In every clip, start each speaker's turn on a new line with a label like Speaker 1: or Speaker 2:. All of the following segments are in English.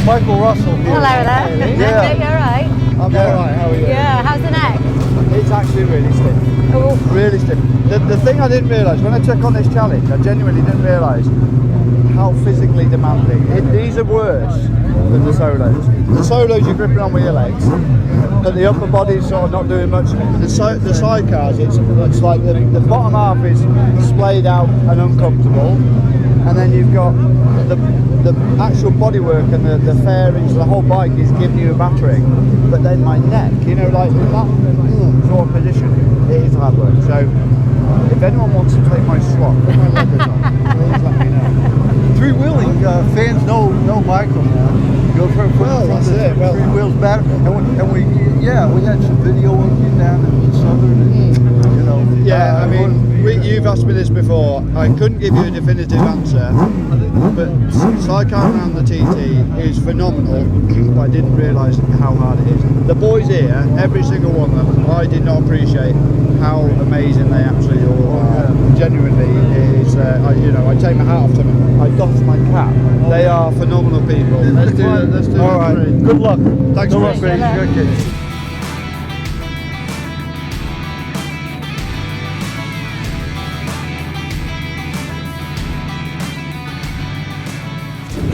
Speaker 1: Michael Russell here.
Speaker 2: Hello there.
Speaker 1: Yeah.
Speaker 2: You alright?
Speaker 1: I'm alright, how are you?
Speaker 2: Yeah, how's the neck?
Speaker 1: It's actually really stiff.
Speaker 2: Oh.
Speaker 1: Really stiff. The thing I didn't realise, when I took on this challenge, I genuinely didn't realise how physically demanding. These are worse than the solos. The solos you're gripping on with your legs, but the upper body's sort of not doing much. The sidecars, it's like the bottom half is splayed out and uncomfortable, and then you've got the actual bodywork and the fairings, the whole bike is giving you a battering. But then my neck, you know, like in that sort of position, it is hard work. So if anyone wants to take my slot, put my leathers on, please let me know.
Speaker 3: Three-wheeling fans know Michael now.
Speaker 1: Well, that's it. Well,
Speaker 3: three wheels back, and we had some video of you down in Southern, and, you know.
Speaker 1: Yeah, I mean, you've asked me this before. I couldn't give you a definitive answer, but cycling around the TT is phenomenal. But I didn't realise how hard it is. The boys here, every single one of them, I did not appreciate how amazing they actually all are. Genuinely, it is. I take my hat off to them. I doff my cap. They are phenomenal people.
Speaker 3: Let's do it.
Speaker 1: All right. Good luck. Thanks
Speaker 3: Good
Speaker 1: for
Speaker 3: luck, Freddie. Okay.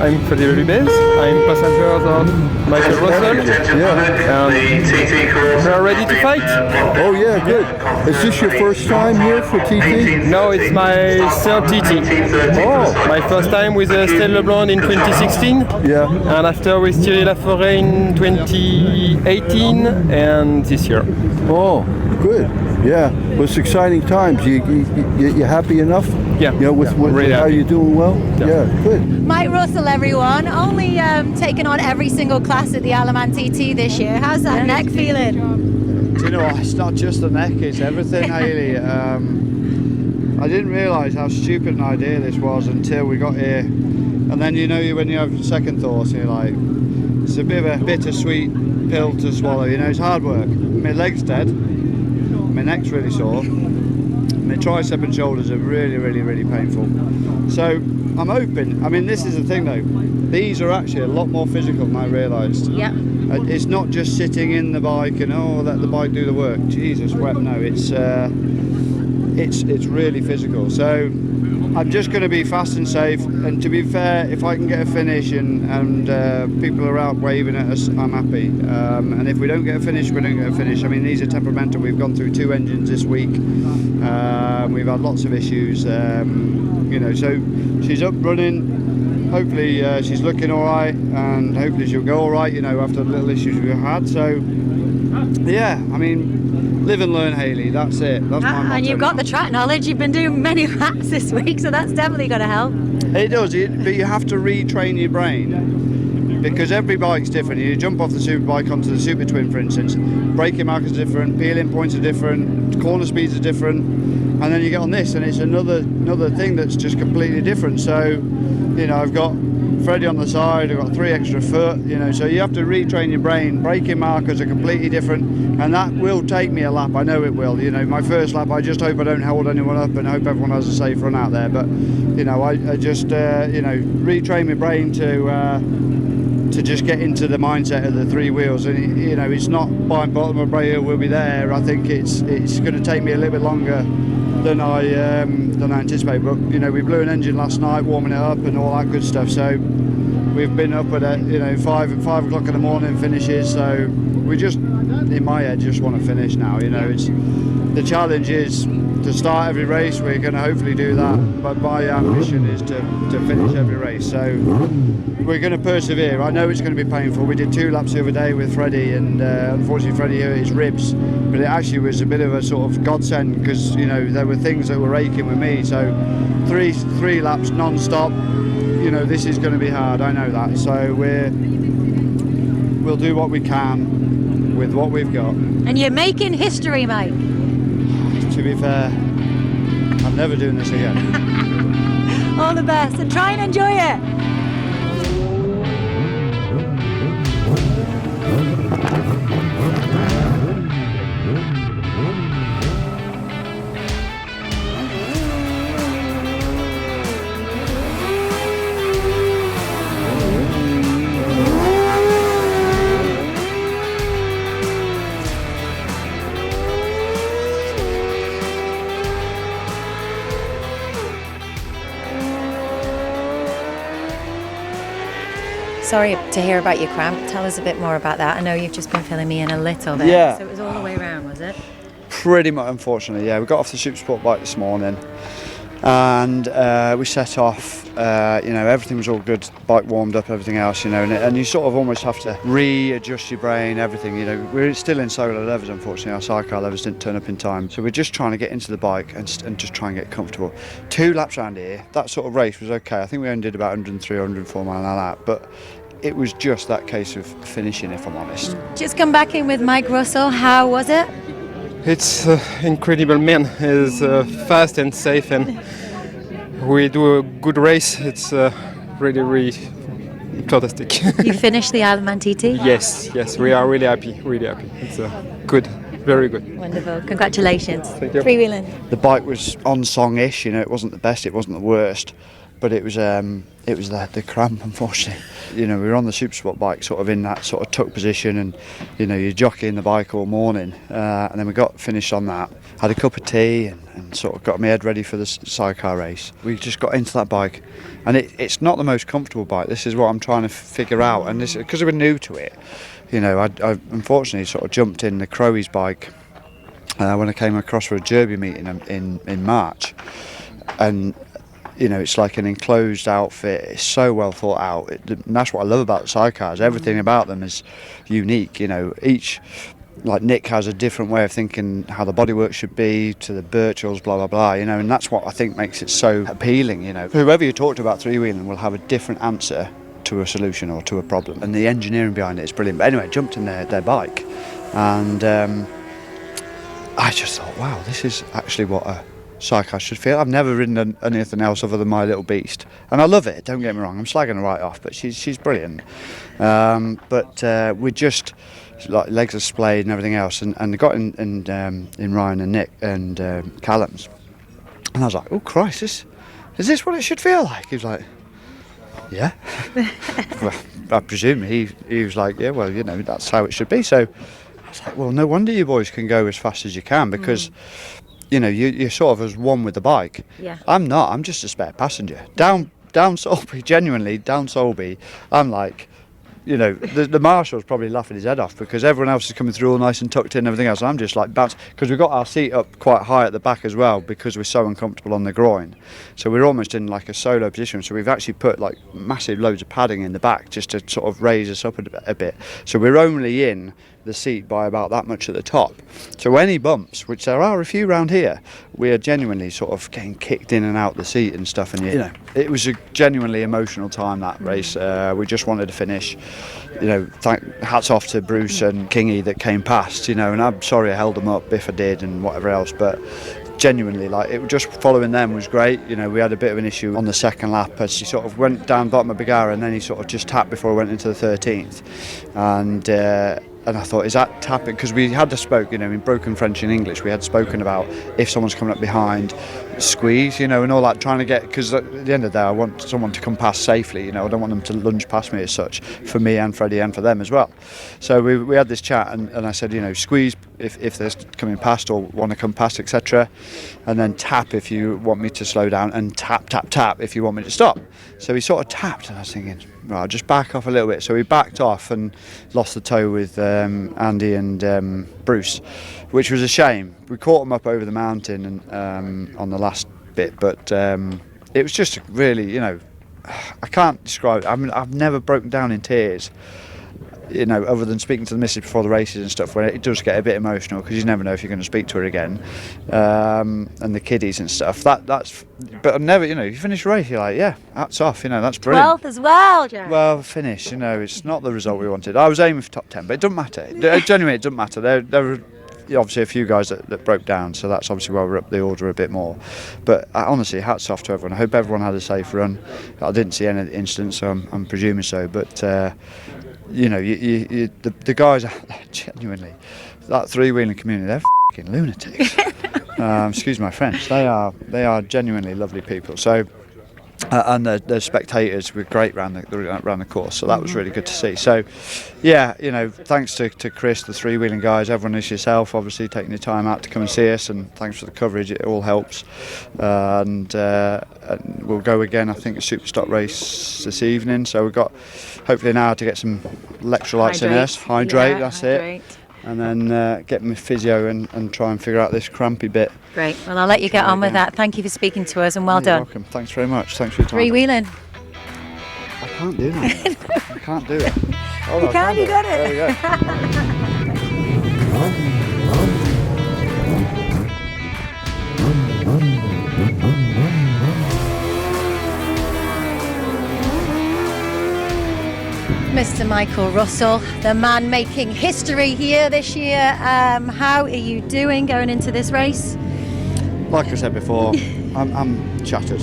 Speaker 4: I'm Freddie Lelubez. I'm passenger of Michael Russell.
Speaker 3: Yeah.
Speaker 4: We are ready to fight.
Speaker 3: Oh yeah, good. Is this your first time here for TT?
Speaker 4: No, it's my third TT.
Speaker 3: Oh.
Speaker 4: My first time with Stella Leblanc in 2016.
Speaker 3: Yeah.
Speaker 4: And after with Thierry Laforêt in 2018 and this year.
Speaker 3: Oh, good. Yeah. Well, it's exciting times. You happy enough?
Speaker 4: Yeah.
Speaker 3: You know, with
Speaker 4: really
Speaker 3: how
Speaker 4: happy.
Speaker 3: you doing well?
Speaker 4: Yeah.
Speaker 3: Yeah, good.
Speaker 2: Mike Russell, everyone. Only taking on every single class at the Alaman TT this year. How's that neck feeling?
Speaker 1: Do you know what? It's not just the neck, it's everything, Hayley. I didn't realise how stupid an idea this was until we got here. And then when you have second thoughts, you're like, it's a bit of a bittersweet pill to swallow. You know, it's hard work. My leg's dead. My neck's really sore. My tricep and shoulders are really, really, really painful. So I'm hoping, I mean, this is the thing though, these are actually a lot more physical than I realised.
Speaker 2: Yeah.
Speaker 1: It's not just sitting in the bike and let the bike do the work. Jesus, no, it's really physical. So I'm just going to be fast and safe, and to be fair, if I can get a finish and people are out waving at us, I'm happy. And if we don't get a finish, we don't get a finish. I mean, these are temperamental. We've gone through 2 engines this week. We've had lots of issues. So she's up running. Hopefully she's looking all right, and hopefully she'll go all right, after the little issues we've had. So yeah, I mean, live and learn, Hayley. That's it. That's my motto.
Speaker 2: And you've got the track knowledge. You've been doing many laps this week, so that's definitely going to help.
Speaker 1: It does, but you have to retrain your brain, because every bike's different. You jump off the super bike onto the super twin, for instance, braking markers are different, peeling points are different, corner speeds are different, and then you get on this and it's another thing that's just completely different. So I've got Freddie on the side, I've got 3 extra foot, so you have to retrain your brain. Braking markers are completely different, and that will take me a lap. I know it will. My first lap, I just hope I don't hold anyone up and hope everyone has a safe run out there. But I just retrain my brain to just get into the mindset of the 3 wheels, and it's not by bottom of Bray Hill will be there. I think it's going to take me a little bit longer than I anticipate. But we blew an engine last night, warming it up and all that good stuff. So we've been up at 5 o'clock in the morning finishes. So we just, in my head, just want to finish now. It's the challenge is to start every race. We're going to hopefully do that, but my ambition is to finish every race. So we're going to persevere. I know it's going to be painful. We did 2 laps the other day with Freddie, and unfortunately Freddie hurt his ribs, but it actually was a bit of a sort of godsend, because there were things that were aching with me. So three laps non-stop, this is going to be hard. I know that. So we'll do what we can with what we've got.
Speaker 2: And you're making history, mate.
Speaker 1: To be fair, I'm never doing this again.
Speaker 2: All the best, and try and enjoy it. sorry to hear about your cramp. Tell us a bit more about that. I know you've just been filling me in a little bit.
Speaker 1: Yeah.
Speaker 2: So it was all the way around, was it?
Speaker 1: Pretty much, unfortunately, yeah. We got off the super sport bike this morning, and we set off. Everything was all good. Bike warmed up, everything else, and you sort of almost have to readjust your brain, everything. We're still in solo levers, unfortunately. Our sidecar levers didn't turn up in time, so we're just trying to get into the bike and just try and get comfortable. 2 laps around here. That sort of race was okay. I think we only did about 103 or 104 mile an hour, but it was just that case of finishing, if I'm honest.
Speaker 2: Just come back in with Mike Russell. How was it?
Speaker 4: It's incredible, man. It's fast and safe, and we do a good race. It's really, really fantastic.
Speaker 2: You finished the Ironman TT?
Speaker 4: Yes, we are really happy, really happy. It's good, very good.
Speaker 2: Wonderful. Congratulations.
Speaker 4: Thank you.
Speaker 2: Freewheeling.
Speaker 1: The bike was on song-ish, it wasn't the best, it wasn't the worst, but it was the cramp, unfortunately. We were on the super sport bike sort of in that sort of tuck position, and you're jockeying the bike all morning, and then we got finished on that, had a cup of tea and sort of got my head ready for the sidecar race. We just got into that bike, and it's not the most comfortable bike. This is what I'm trying to figure out, and this because we're new to it. I unfortunately sort of jumped in the Crowe's bike when I came across for a Derby meeting in March, and it's like an enclosed outfit. It's so well thought out. And that's what I love about the sidecars. Everything about them is unique. Each, like Nick has a different way of thinking how the bodywork should be to the Birchells, blah blah blah. And that's what I think makes it so appealing. Whoever you talk to about three-wheeling will have a different answer to a solution or to a problem, and the engineering behind it is brilliant. But anyway, I jumped in their bike, and I just thought, wow, this is actually what a sidecar should feel. I've never ridden anything else other than my little beast, and I love it, don't get me wrong. I'm slagging her right off, but she's brilliant. But we just like legs are splayed and everything else, and I got in Ryan and Nick and Callum's, and I was like, oh Christ, is this what it should feel like? He was like, yeah. Well, I presume he was like, yeah, well, that's how it should be. So I was like, well, no wonder you boys can go as fast as you can, because you're sort of as one with the bike.
Speaker 2: Yeah.
Speaker 1: I'm not. I'm just a spare passenger. Down Solby, genuinely, down Solby, I'm like, the marshal's probably laughing his head off, because everyone else is coming through all nice and tucked in and everything else. And I'm just like bouncing, because we've got our seat up quite high at the back as well, because we're so uncomfortable on the groin. So we're almost in like a solo position. So we've actually put like massive loads of padding in the back just to sort of raise us up a bit. So we're only in the seat by about that much at the top. So any bumps, which there are a few round here, we are genuinely sort of getting kicked in and out the seat and stuff. And it was a genuinely emotional time, that race. We just wanted to finish. Hats off to Bruce and Kingy that came past. And I'm sorry I held them up if I did and whatever else, but genuinely, it just following them was great. We had a bit of an issue on the second lap as he sort of went down bottom of Bagara, and then he sort of just tapped before he went into the 13th, and I thought, is that tapping? Because we had spoke, in broken French and English, we had spoken about if someone's coming up behind, squeeze, and all that, trying to get, because at the end of the day I want someone to come past safely. I don't want them to lunge past me as such, for me and Freddie and for them as well. So we had this chat, and I said, squeeze if they're coming past or want to come past, etc., and then tap if you want me to slow down, and tap if you want me to stop. So he sort of tapped, and I was thinking, right, I'll just back off a little bit. So we backed off and lost the tow with Andy and Bruce, which was a shame. We caught them up over the mountain and on the last bit, but it was just really, I can't describe it. I mean, I've never broken down in tears, other than speaking to the missus before the races and stuff, where it does get a bit emotional, because you never know if you're going to speak to her again, and the kiddies and stuff. That's, but I've never, you finish a race, you're like, yeah, hats off, that's brilliant.
Speaker 2: 12th as well, Jack.
Speaker 1: Well, finish, it's not the result we wanted. I was aiming for top 10, but it doesn't matter. Genuinely, it doesn't matter. There were obviously a few guys that broke down, so that's obviously why we're up the order a bit more. But honestly, hats off to everyone. I hope everyone had a safe run. I didn't see any incidents, so I'm presuming so. But the guys are genuinely, that three-wheeling community, they're f***ing lunatics. Excuse my French. They are genuinely lovely people. So and the spectators were great around the course, so that was really good to see. So, yeah, you know, thanks to Chris, the three-wheeling guys, everyone, is yourself, obviously taking the time out to come and see us, and thanks for the coverage. It all helps. And we'll go again, I think, a super stock race this evening. So we've got hopefully an hour to get some electrolytes in us, hydrate. That's it. And then get my physio and try and figure out this crampy bit.
Speaker 2: Great. Well, I'll let you get on with that. Thank you for speaking to us, and well done.
Speaker 1: You're welcome. Thanks very much. Thanks for your time.
Speaker 2: Three-wheeling.
Speaker 1: I can't do that. I can't do it. Oh,
Speaker 2: You can, you got it.
Speaker 1: There we go.
Speaker 2: Mr. Michael Russell, the man making history here this year. How are you doing going into this race?
Speaker 1: Like I said before, I'm shattered.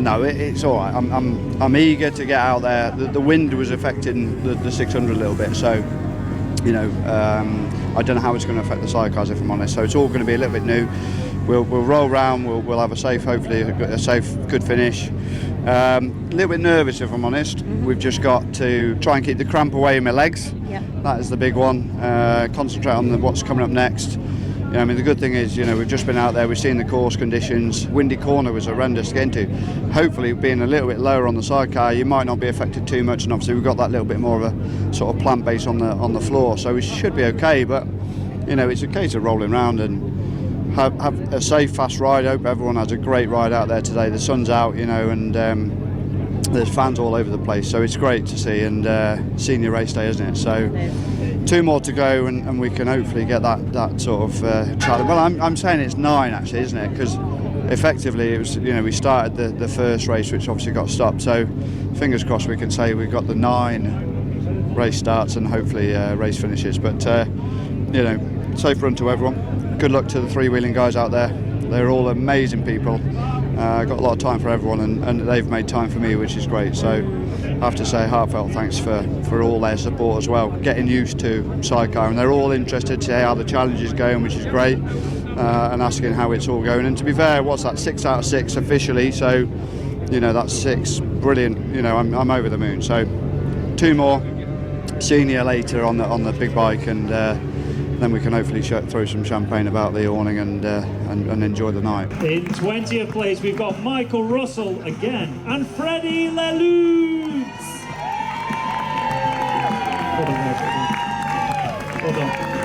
Speaker 1: No, it's all right. I'm eager to get out there. The wind was affecting the 600 a little bit, so you know, I don't know how it's going to affect the sidecars, if I'm honest. So it's all going to be a little bit new. We'll roll round. We'll have a safe, hopefully a safe, good finish. A little bit nervous, if I'm honest. We've just got to try and keep the cramp away in my legs.
Speaker 2: Yeah.
Speaker 1: That is the big one. Concentrate on what's coming up next. You know, I mean, the good thing is, you know, we've just been out there, we've seen the course conditions. Windy corner was horrendous to get into. Hopefully, being a little bit lower on the sidecar, you might not be affected too much. And obviously, we've got that little bit more of a sort of plant base on the floor, so we should be okay. But you know, it's a case of rolling around and have a safe, fast ride. I hope everyone has a great ride out there today. The sun's out, you know, and there's fans all over the place, so it's great to see. And senior race day, isn't it? So 2 more to go, and we can hopefully get that sort of challenge. Well, I'm saying it's 9 actually, isn't it? Because effectively it was, you know, we started the first race, which obviously got stopped. So fingers crossed we can say we've got the 9 race starts and hopefully race finishes. But you know, safe run to everyone. Good luck to the three-wheeling guys out there. They're all amazing people. Got a lot of time for everyone, and they've made time for me, which is great. So I have to say heartfelt thanks for all their support as well. Getting used to sidecar, and they're all interested to see how the challenge is going, which is great, and asking how it's all going. And to be fair, what's that, 6 out of 6 officially? So you know, that's 6, brilliant. You know, I'm over the moon. So 2 more, senior later on the big bike, and then we can hopefully throw some champagne about the awning and enjoy the night.
Speaker 5: In 20th place, we've got Michael Russell again and Freddie Lelubez. Hold on.